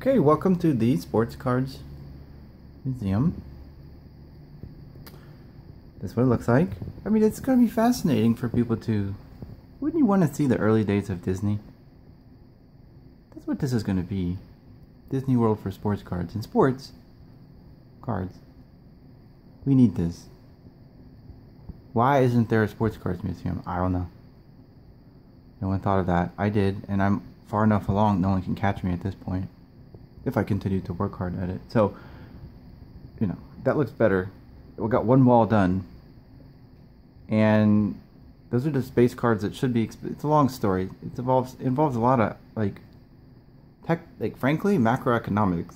Okay, welcome to the Sports Cards Museum. That's what it looks like. I mean, it's going to be fascinating for people to... Wouldn't you want to see the early days of Disney? That's what this is going to be. Disney World for sports cards. And sports cards. We need this. Why isn't there a sports cards museum? I don't know. No one thought of that. I did, and I'm far enough along no one can catch me at this point. If I continue to work hard at it. So, you know, that looks better. We got one wall done. And those are the space cards that should be... It's a long story. It involves a lot of, frankly, macroeconomics.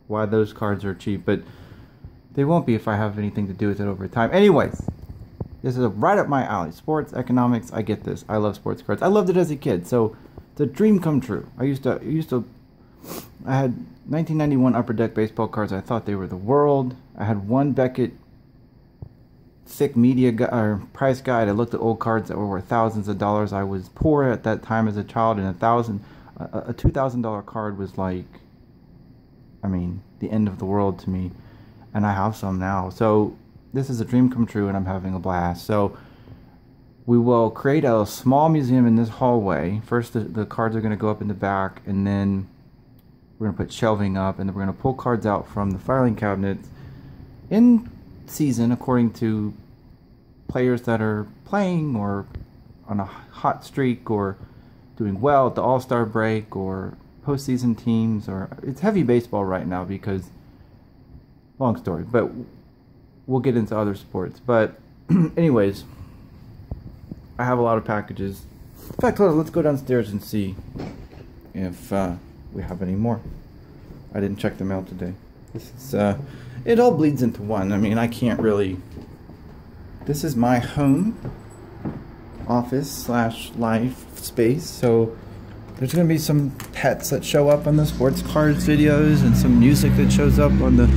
Why those cards are cheap. But they won't be if I have anything to do with it over time. Anyways, this is right up my alley. Sports, economics, I get this. I love sports cards. I loved it as a kid. So, it's a dream come true. I had 1991 Upper Deck baseball cards. I thought they were the world. I had one Beckett thick media price guide. I looked at old cards that were worth thousands of dollars. I was poor at that time as a child, and a $2,000 card was like, I mean, the end of the world to me. And I have some now. So this is a dream come true, and I'm having a blast. So we will create a small museum in this hallway. First, the cards are going to go up in the back, and then we're going to put shelving up, and then we're going to pull cards out from the filing cabinets in season according to players that are playing or on a hot streak or doing well at the All-Star break or postseason teams. Or it's heavy baseball right now because, long story, but we'll get into other sports. But anyways, I have a lot of packages. In fact, let's go downstairs and see if we have any more. I didn't check the mail today. This is it all bleeds into one. I mean, I can't really... This is my home office / life space, so there's gonna be some pets that show up on the sports cards videos and some music that shows up on the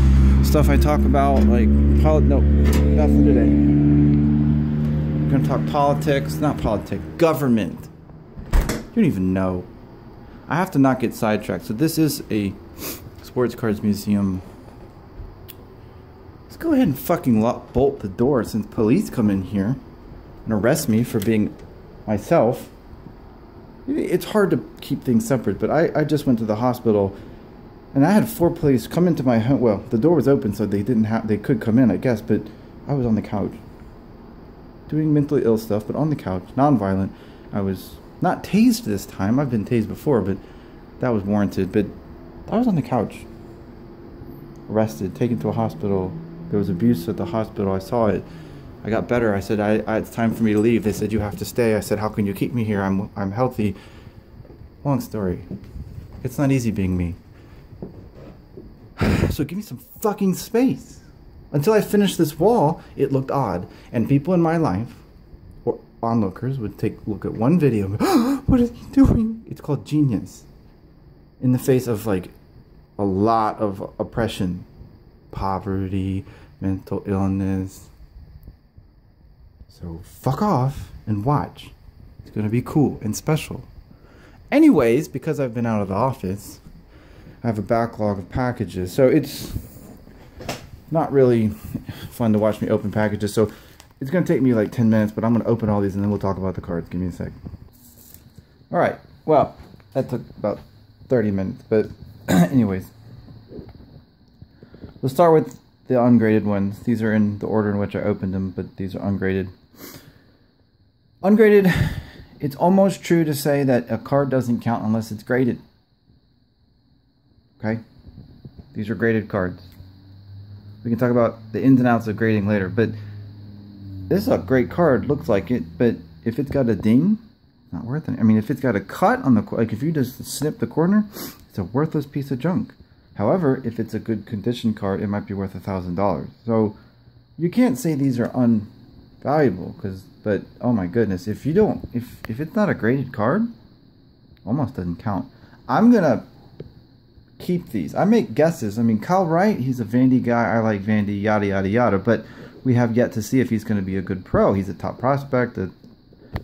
stuff I talk about, like no, nothing today. We're gonna talk politics, not politics, government. You don't even know. I have to not get sidetracked. So this is a sports cards museum. Let's go ahead and fucking bolt the door since police come in here and arrest me for being myself. It's hard to keep things separate, but I just went to the hospital and I had 4 police come into my home. Well, the door was open, so they could come in, I guess, but I was on the couch doing mentally ill stuff, but on the couch, non-violent. I was not tased this time. I've been tased before, but that was warranted. But I was on the couch, arrested, taken to a hospital. There was abuse at the hospital. I saw it. I got better. I said, it's time for me to leave. They said, you have to stay. I said, how can you keep me here? I'm healthy. Long story. It's not easy being me. So give me some fucking space. Until I finished this wall, it looked odd. And people in my life, or onlookers, would take a look at one video and go, what is he doing? It's called genius. In the face of like a lot of oppression, poverty, mental illness. So fuck off and watch. It's gonna be cool and special. Anyways, because I've been out of the office, I have a backlog of packages. So it's not really fun to watch me open packages. So it's gonna take me like 10 minutes, but I'm gonna open all these and then we'll talk about the cards. Give me a sec. Alright, well, that took about 30 minutes, but anyways. We'll start with the ungraded ones. These are in the order in which I opened them, but these are ungraded. Ungraded, it's almost true to say that a card doesn't count unless it's graded. Okay? These are graded cards. We can talk about the ins and outs of grading later, but this is a great card, looks like it, but if it's got a ding, not worth it. I mean, if it's got a cut on the, like if you just snip the corner, it's a worthless piece of junk. However, if it's a good condition card, it might be worth $1,000. So you can't say these are unvaluable, but oh my goodness, if it's not a graded card, almost doesn't count. I'm gonna keep these. I make guesses. I mean, Kyle Wright, he's a Vandy guy. I like Vandy, yada yada yada. But we have yet to see if he's going to be a good pro. He's a top prospect, a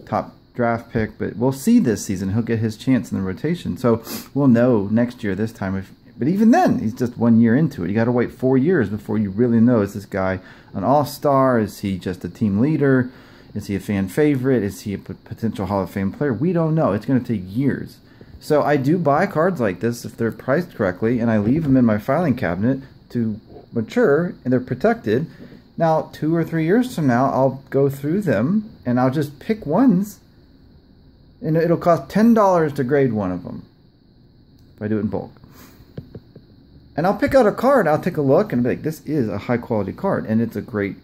top draft pick, but we'll see this season. He'll get his chance in the rotation. So we'll know next year this time. But even then, he's just 1 year into it. You got to wait 4 years before you really know, is this guy an all-star? Is he just a team leader? Is he a fan favorite? Is he a potential Hall of Fame player? We don't know. It's going to take years. So I do buy cards like this if they're priced correctly, and I leave them in my filing cabinet to mature, and they're protected. Now, 2 or 3 years from now, I'll go through them, and I'll just pick ones, and it'll cost $10 to grade one of them if I do it in bulk. And I'll pick out a card, I'll take a look, and be like, this is a high-quality card, and it's a great,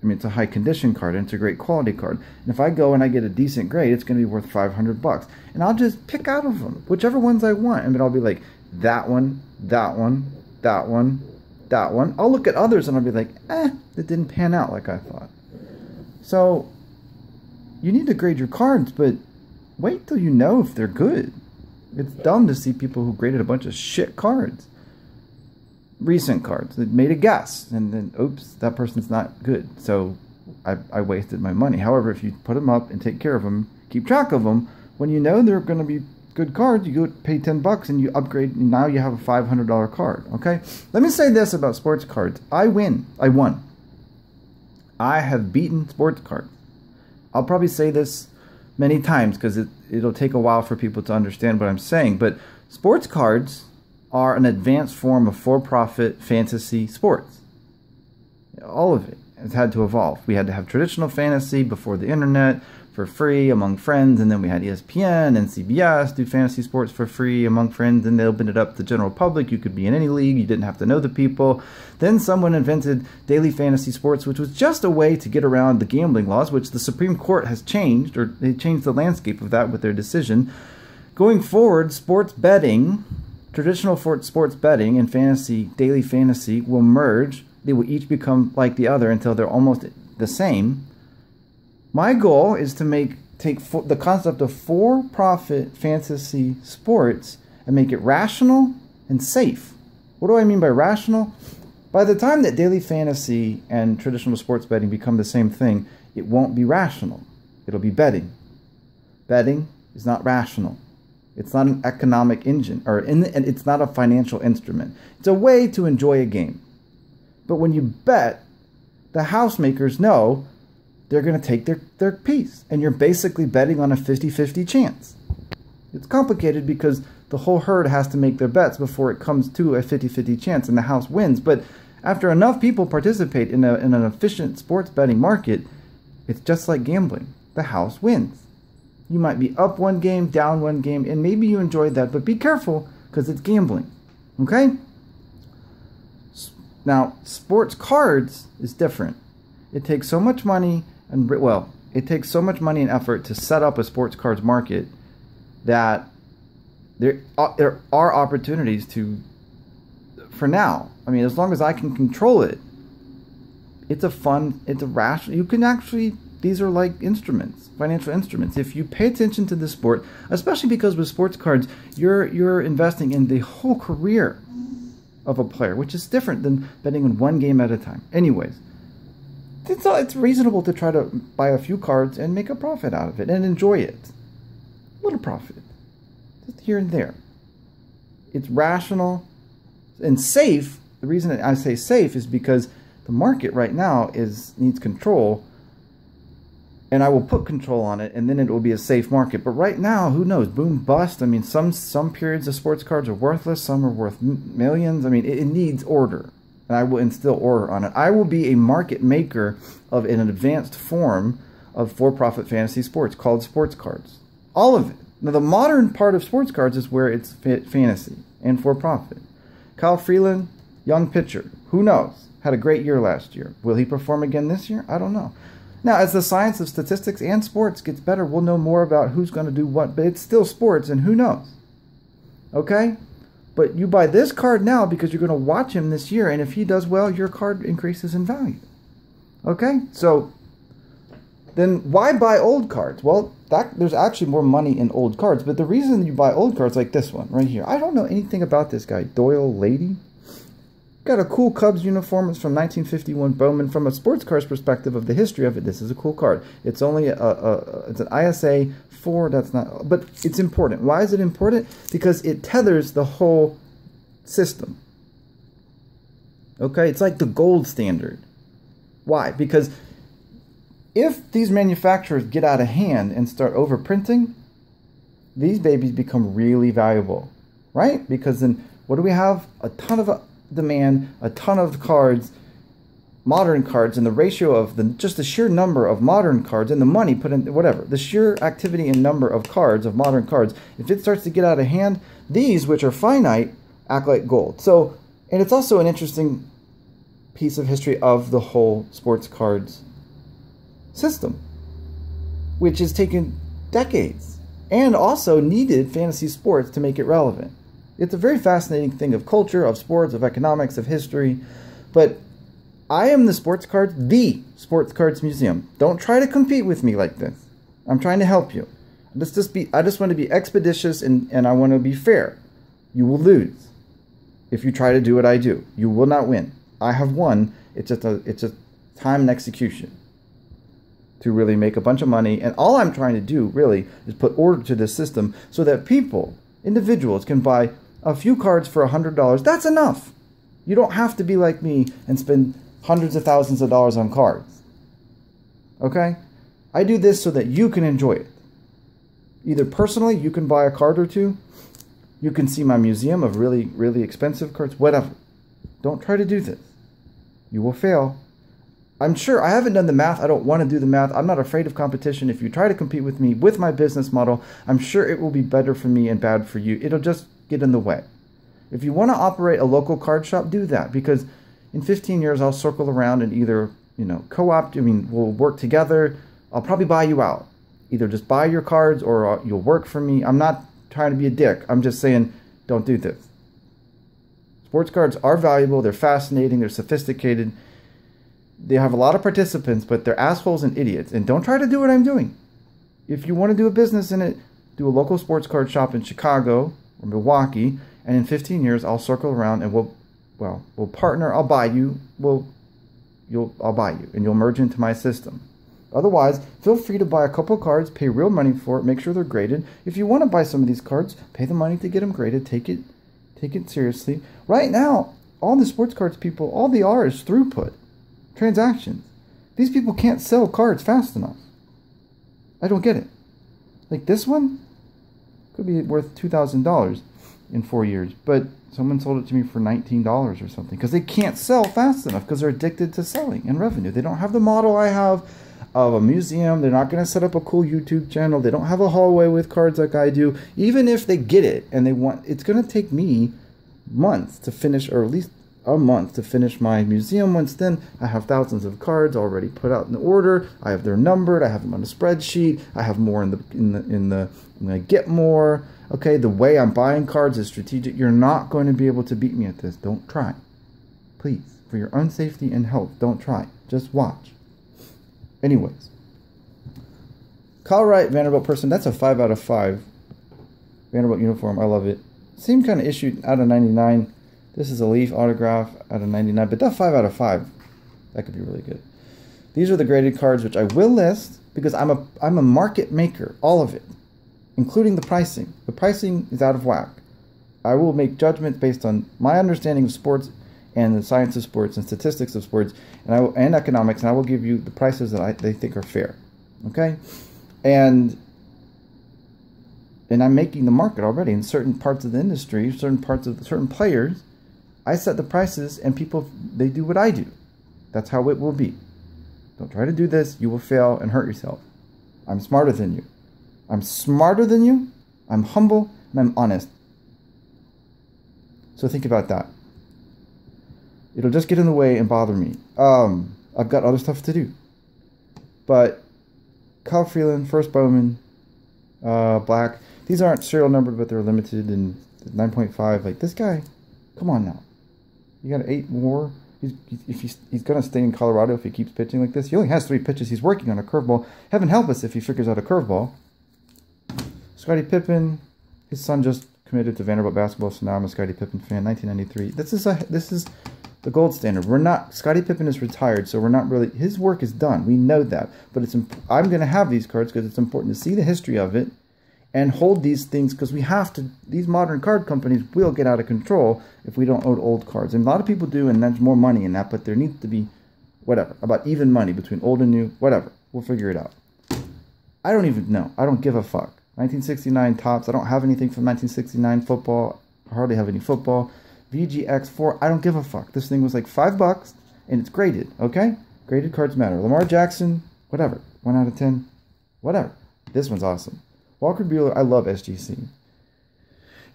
it's a high-condition card, and it's a great quality card. And if I go and I get a decent grade, it's going to be worth $500. And I'll just pick out of them, whichever ones I want, and then I'll be like, that one, that one, that one, that one. I'll look at others, and I'll be like, that didn't pan out like I thought. So, you need to grade your cards, but wait till you know if they're good. It's dumb to see people who graded a bunch of shit cards. Recent cards that made a guess, and then oops, that person's not good, so I wasted my money. However, if you put them up and take care of them, keep track of them, when you know they're going to be good cards, you go pay $10 and you upgrade, and now you have a $500 card. Okay, let me say this about sports cards. I won. I have beaten sports cards. I'll probably say this many times because it'll take a while for people to understand what I'm saying, but sports cards are an advanced form of for-profit fantasy sports. All of it has had to evolve. We had to have traditional fantasy before the internet for free among friends, and then we had ESPN and CBS do fantasy sports for free among friends, and they opened it up to the general public. You could be in any league. You didn't have to know the people. Then someone invented daily fantasy sports, which was just a way to get around the gambling laws, which the Supreme Court has changed, or they changed the landscape of that with their decision. Going forward, sports betting, traditional sports betting and fantasy, daily fantasy will merge. They will each become like the other until they're almost the same. My goal is to take the concept of for-profit fantasy sports and make it rational and safe. What do I mean by rational? By the time that daily fantasy and traditional sports betting become the same thing, it won't be rational. It'll be betting. Betting is not rational. It's not an economic engine, and it's not a financial instrument. It's a way to enjoy a game. But when you bet, the house makers know they're going to take their piece, and you're basically betting on a 50-50 chance. It's complicated because the whole herd has to make their bets before it comes to a 50-50 chance, and the house wins. But after enough people participate in an efficient sports betting market, it's just like gambling. The house wins. You might be up one game, down one game, and maybe you enjoyed that, but be careful because it's gambling. Okay? Now, sports cards is different. It takes so much money and effort to set up a sports cards market that there are opportunities to, for now. I mean, as long as I can control it, it's a rational, you can actually, these are like instruments, financial instruments. If you pay attention to the sport, especially because with sports cards, you're investing in the whole career of a player, which is different than betting on one game at a time. Anyways, it's reasonable to try to buy a few cards and make a profit out of it and enjoy it. A little profit, just here and there. It's rational and safe. The reason I say safe is because the market right now needs control, and I will put control on it, and then it will be a safe market. But right now, who knows? Boom, bust. I mean, some periods of sports cards are worthless. Some are worth millions. I mean, it needs order, and I will instill order on it. I will be a market maker of an advanced form of for-profit fantasy sports called sports cards. All of it. Now, the modern part of sports cards is where it's fantasy and for-profit. Kyle Freeland, young pitcher. Who knows? Had a great year last year. Will he perform again this year? I don't know. Now, as the science of statistics and sports gets better, we'll know more about who's going to do what, but it's still sports, and who knows? Okay? But you buy this card now because you're going to watch him this year, and if he does well, your card increases in value. Okay? So, then why buy old cards? Well, there's actually more money in old cards, but the reason you buy old cards like this one right here, I don't know anything about this guy, Doyle Lady. Got a cool Cubs uniform. It's from 1951 Bowman. From a sports car's perspective of the history of it, this is a cool card. It's only it's an ISA 4. That's not, but it's important. Why is it important? Because it tethers the whole system. Okay, it's like the gold standard. Why? Because if these manufacturers get out of hand and start overprinting, these babies become really valuable, right? Because then what do we have? A ton of demand, a ton of cards, modern cards, and the ratio of just the sheer number of modern cards and the money put in, whatever, the sheer activity and number of cards, of modern cards, if it starts to get out of hand, these, which are finite, act like gold. So, and it's also an interesting piece of history of the whole sports cards system, which has taken decades and also needed fantasy sports to make it relevant. It's a very fascinating thing of culture, of sports, of economics, of history. But I am the sports cards museum. Don't try to compete with me like this. I'm trying to help you. I just want to be expeditious and I want to be fair. You will lose if you try to do what I do. You will not win. I have won. It's just time and execution to really make a bunch of money. And all I'm trying to do really is put order to this system so that people, individuals, can buy a few cards for $100. That's enough. You don't have to be like me and spend hundreds of thousands of dollars on cards. Okay? I do this so that you can enjoy it. Either personally, you can buy a card or two. You can see my museum of really, really expensive cards. Whatever. Don't try to do this. You will fail. I'm sure, I haven't done the math. I don't want to do the math. I'm not afraid of competition. If you try to compete with me with my business model, I'm sure it will be better for me and bad for you. It'll just get in the way. If you want to operate a local card shop, do that, because in 15 years I'll circle around and either, co-opt, we'll work together. I'll probably buy you out. Either just buy your cards or you'll work for me. I'm not trying to be a dick. I'm just saying, don't do this. Sports cards are valuable. They're fascinating. They're sophisticated. They have a lot of participants, but they're assholes and idiots. And don't try to do what I'm doing. If you want to do a business in it, do a local sports card shop in Chicago or Milwaukee, and in 15 years I'll circle around and we'll partner. I'll buy you. I'll buy you, and you'll merge into my system. Otherwise, feel free to buy a couple cards, pay real money for it, make sure they're graded. If you want to buy some of these cards, pay the money to get them graded. Take it seriously. Right now, all the sports cards people, all they are is throughput, transactions. These people can't sell cards fast enough. I don't get it. Like this one could be worth $2,000 in 4 years, but someone sold it to me for $19 or something because they can't sell fast enough because they're addicted to selling and revenue. They don't have the model I have of a museum. They're not going to set up a cool YouTube channel. They don't have a hallway with cards like I do. Even if they get it and they want, it's going to take me months to finish, or at least a month to finish my museum. Once then, I have thousands of cards already put out in order. I have their numbered. I have them on a spreadsheet. I have more in the get more. Okay, the way I'm buying cards is strategic. You're not going to be able to beat me at this. Don't try. Please, for your own safety and health, don't try. Just watch. Anyways, Kyle Wright, Vanderbilt person. That's a 5 out of 5. Vanderbilt uniform. I love it. Same kind of issue out of 99. This is a Leaf autograph out of 99. But that 5 out of 5, that could be really good. These are the graded cards, which I will list because I'm a market maker. All of it, including the pricing. The pricing is out of whack. I will make judgments based on my understanding of sports and the science of sports and statistics of sports and economics, and I will give you the prices that they think are fair. Okay? And I'm making the market already in certain parts of the industry, certain players. I set the prices, and people, they do what I do. That's how it will be. Don't try to do this. You will fail and hurt yourself. I'm smarter than you. I'm smarter than you. I'm humble, and I'm honest. So think about that. It'll just get in the way and bother me. I've got other stuff to do. But Kyle Freeland, First Bowman, Black. These aren't serial numbered, but they're limited and 9.5. Like this guy, come on now. You got 8 more. He's going to stay in Colorado if he keeps pitching like this. He only has 3 pitches. He's working on a curveball. Heaven help us if he figures out a curveball. Scottie Pippen, his son just committed to Vanderbilt basketball, so now I'm a Scottie Pippen fan. 1993. This is the gold standard. We're not, Scottie Pippen is retired, so we're not really, his work is done. We know that. But I'm going to have these cards because it's important to see the history of it and hold these things, because we have to, these modern card companies will get out of control if we don't own old cards. And a lot of people do, and there's more money in that, but there needs to be, whatever, about even money between old and new, whatever. We'll figure it out. I don't even know. I don't give a fuck. 1969 Topps. I don't have anything from 1969 football. I hardly have any football. VGX4. I don't give a fuck. This thing was like $5 and it's graded. Okay? Graded cards matter. Lamar Jackson. Whatever. 1 out of 10. Whatever. This one's awesome. Walker Buehler. I love SGC.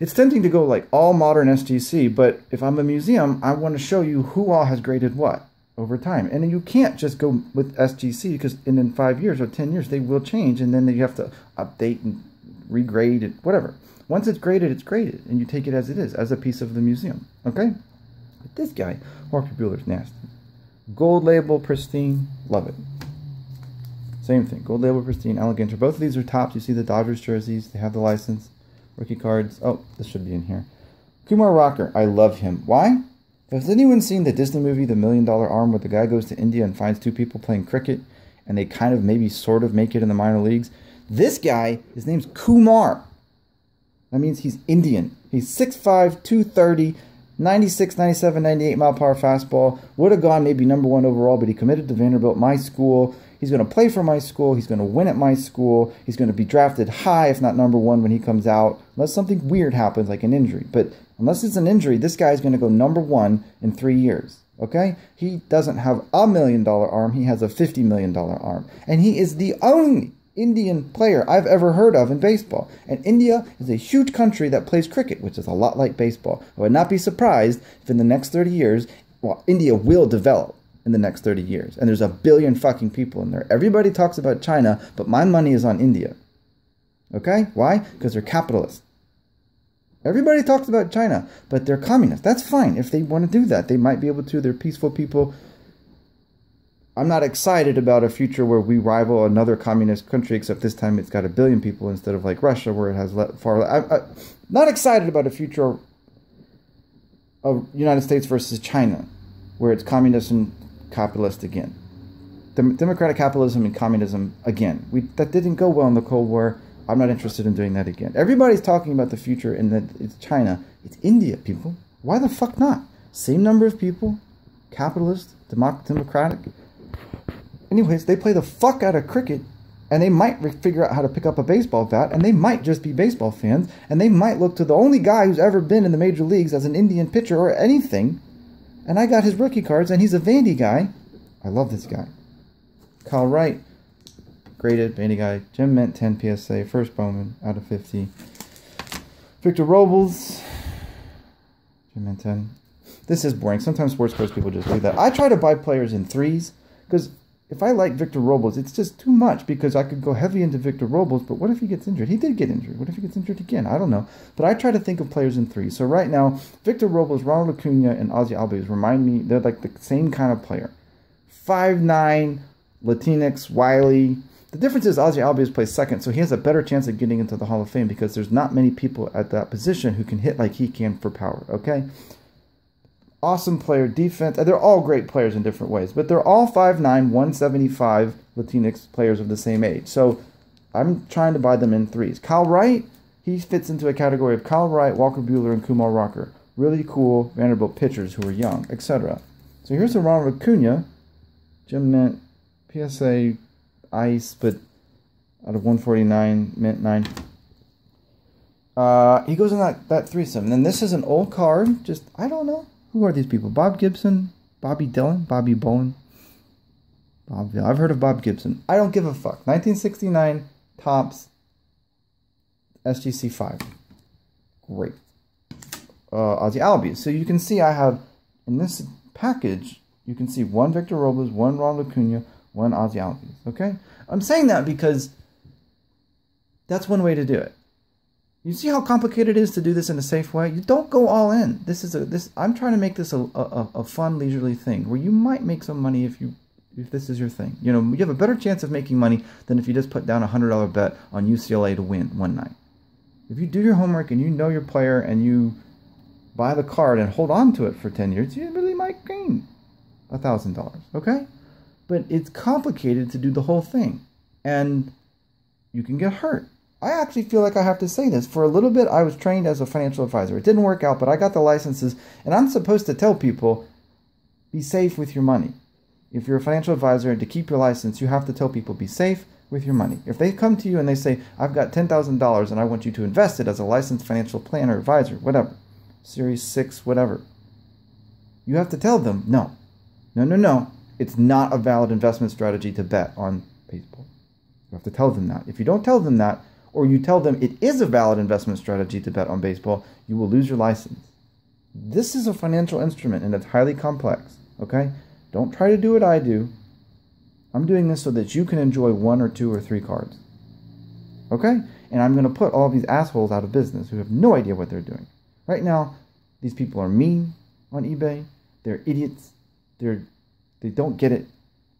It's tempting to go like all modern SGC, but if I'm a museum, I want to show you who all has graded what over time. And you can't just go with SGC because in 5 years or 10 years, they will change. And then you have to update and regrade it, whatever. Once it's graded, and you take it as it is, as a piece of the museum, okay? But this guy, Walker Buehler's nasty. Gold label, pristine, love it. Same thing, gold label, pristine, Alligator. Both of these are Topps. You see the Dodgers jerseys, they have the license. Rookie cards, oh, this should be in here. Kumar Rocker, I love him. Why? Has anyone seen the Disney movie, The $1 Million Arm, where the guy goes to India and finds 2 people playing cricket, and they kind of maybe sort of make it in the minor leagues? This guy, his name's Kumar. That means he's Indian. He's 6'5", 230, 96, 97, 98 mile per hour fastball. Would have gone maybe #1 overall, but he committed to Vanderbilt, my school. He's going to play for my school. He's going to win at my school. He's going to be drafted high, if not #1 when he comes out, unless something weird happens, like an injury. But unless it's an injury, this guy is going to go #1 in 3 years. Okay? He doesn't have a $1 million arm. He has a $50 million arm. And he is the only Indian player I've ever heard of in baseball. And India is a huge country that plays cricket, which is a lot like baseball. I would not be surprised if in the next 30 years, well, India will develop in the next 30 years. And there's 1 billion fucking people in there. Everybody talks about China, but my money is on India. Okay? Why? Because they're capitalists. Everybody talks about China, but they're communists. That's fine. If they want to do that, they might be able to. They're peaceful people. I'm not excited about a future where we rival another communist country, except this time it's got 1 billion people instead of like Russia, where it has far. I'm not excited about a future of United States versus China, where it's communist and capitalist again. Democratic capitalism and communism again. That didn't go well in the Cold War. I'm not interested in doing that again. Everybody's talking about the future and that it's China. It's India, people. Why the fuck not? Same number of people, capitalist, democratic. Anyways, they play the fuck out of cricket, and they might figure out how to pick up a baseball bat, and they might just be baseball fans, and they might look to the only guy who's ever been in the major leagues as an Indian pitcher or anything, and I got his rookie cards, and he's a Vandy guy. I love this guy. Kyle Wright, graded, Vandy guy. Jim Mint, 10 PSA, first Bowman, out of 50. Victor Robles, Jim Mint, 10. This is boring. Sometimes sports cards people just do that. I try to buy players in 3s, because if I like Victor Robles, it's just too much, because I could go heavy into Victor Robles, but what if he gets injured? He did get injured. What if he gets injured again? I don't know. But I try to think of players in 3s. So right now, Victor Robles, Ronald Acuna, and Ozzy Albies remind me, they're like the same kind of player. 5'9", Latinx, wily. The difference is Ozzy Albies plays second, so he has a better chance of getting into the Hall of Fame, because there's not many people at that position who can hit like he can for power, okay? Awesome player, defense. They're all great players in different ways, but they're all 5'9", 175 Latinx players of the same age. So I'm trying to buy them in 3s. Kyle Wright, he fits into a category of Kyle Wright, Walker Buehler, and Kumar Rocker. Really cool Vanderbilt pitchers who are young, etc. So here's a Ronald Acuna, Jim Mint, PSA Ice, but out of 149, Mint 9. He goes in that threesome. And then this is an old card. Just, I don't know. Who are these people? Bob Gibson? Bobby Dillon? Bobby Bolin? I've heard of Bob Gibson. I don't give a fuck. 1969 Topps SGC 5. Great. Ozzy Albies. So you can see I have, in this package, you can see 1 Victor Robles, 1 Ronald Acuna, 1 Ozzy Albies. Okay? I'm saying that because that's one way to do it. You see how complicated it is to do this in a safe way? You don't go all in. I'm trying to make this a fun, leisurely thing where you might make some money if this is your thing. You know, you have a better chance of making money than if you just put down a $100 bet on UCLA to win one night. If you do your homework and you know your player and you buy the card and hold on to it for 10 years, you really might gain $1,000, okay? But it's complicated to do the whole thing, and you can get hurt. I actually feel like I have to say this. For a little bit, I was trained as a financial advisor. It didn't work out, but I got the licenses, and I'm supposed to tell people, be safe with your money. If you're a financial advisor, and to keep your license, you have to tell people, be safe with your money. If they come to you and they say, I've got $10,000 and I want you to invest it as a licensed financial planner, advisor, whatever, Series 6, whatever, you have to tell them, no. It's not a valid investment strategy to bet on baseball. You have to tell them that. If you don't tell them that, or you tell them it is a valid investment strategy to bet on baseball, you will lose your license. This is a financial instrument and it's highly complex, okay? Don't try to do what I do. I'm doing this so that you can enjoy 1 or 2 or 3 cards, okay? And I'm going to put all these assholes out of business who have no idea what they're doing. Right now, these people are mean on eBay. They're idiots. They don't get it.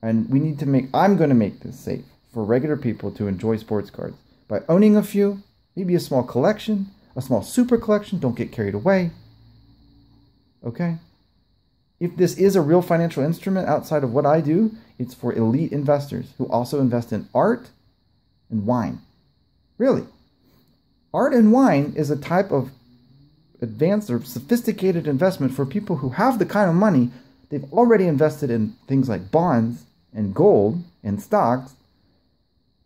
And we need to I'm going to make this safe for regular people to enjoy sports cards. By owning a few, maybe a small collection, a small super collection, don't get carried away. Okay? If this is a real financial instrument outside of what I do, it's for elite investors who also invest in art and wine. Really. Art and wine is a type of advanced or sophisticated investment for people who have the kind of money they've already invested in things like bonds and gold and stocks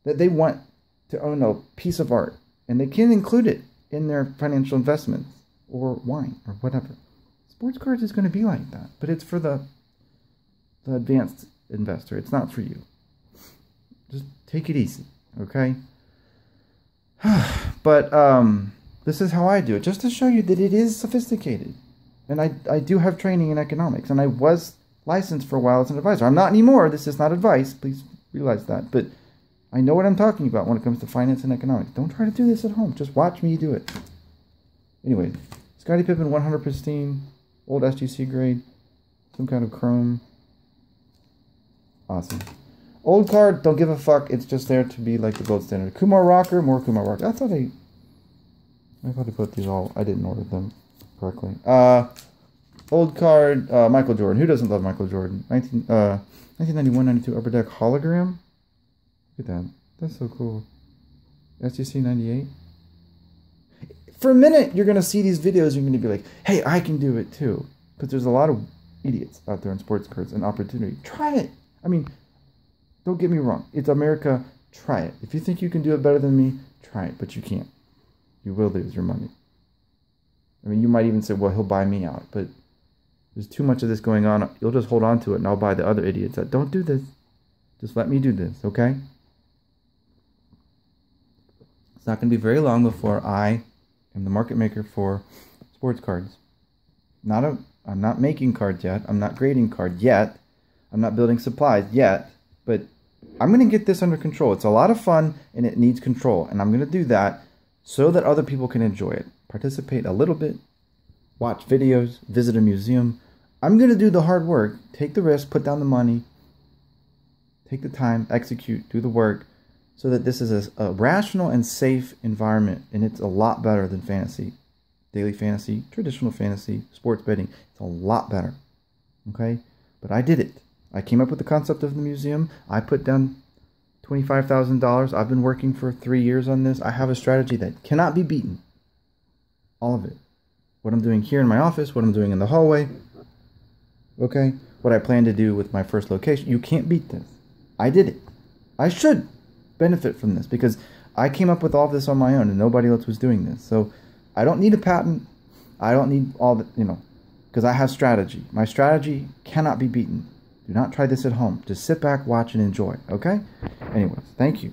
that they want to own a piece of art, and they can include it in their financial investments or wine or whatever. Sports cards is going to be like that, but it's for the advanced investor. It's not for you. Just take it easy, okay? But this is how I do it, just to show you that it is sophisticated. And I do have training in economics, and I was licensed for a while as an advisor. I'm not anymore. This is not advice. Please realize that. But I know what I'm talking about when it comes to finance and economics. Don't try to do this at home. Just watch me do it. Anyway, Scottie Pippen 100 pristine, old SGC grade, some kind of chrome. Awesome. Old card, don't give a fuck. It's just there to be like the gold standard. Kumar Rocker, more Kumar Rocker. I thought I put these all. I didn't order them correctly. Old card, Michael Jordan. Who doesn't love Michael Jordan? 1991-92 Upper Deck hologram. Look at that. That's so cool. SGC 98. For a minute, you're going to see these videos, you're going to be like, hey, I can do it too. Because there's a lot of idiots out there in sports cards and opportunity. Try it. I mean, don't get me wrong. It's America. Try it. If you think you can do it better than me, try it. But you can't. You will lose your money. I mean, you might even say, well, he'll buy me out. But there's too much of this going on. You'll just hold on to it, and I'll buy the other idiots that don't do this. Just let me do this, okay? It's not going to be very long before I am the market maker for sports cards. I'm not making cards yet. I'm not grading cards yet. I'm not building supplies yet. But I'm going to get this under control. It's a lot of fun, and it needs control. And I'm going to do that so that other people can enjoy it. Participate a little bit. Watch videos. Visit a museum. I'm going to do the hard work. Take the risk. Put down the money. Take the time. Execute. Do the work. So that this is a rational and safe environment. And it's a lot better than fantasy. Daily fantasy, traditional fantasy, sports betting. It's a lot better. Okay? But I did it. I came up with the concept of the museum. I put down $25,000. I've been working for 3 years on this. I have a strategy that cannot be beaten. All of it. What I'm doing here in my office, what I'm doing in the hallway. Okay? What I plan to do with my first location. You can't beat this. I did it. I should benefit from this because I came up with all of this on my own and nobody else was doing this. So I don't need a patent. I don't need all the, because I have strategy. My strategy cannot be beaten. Do not try this at home. Just sit back, watch, and enjoy, okay? Anyways, thank you.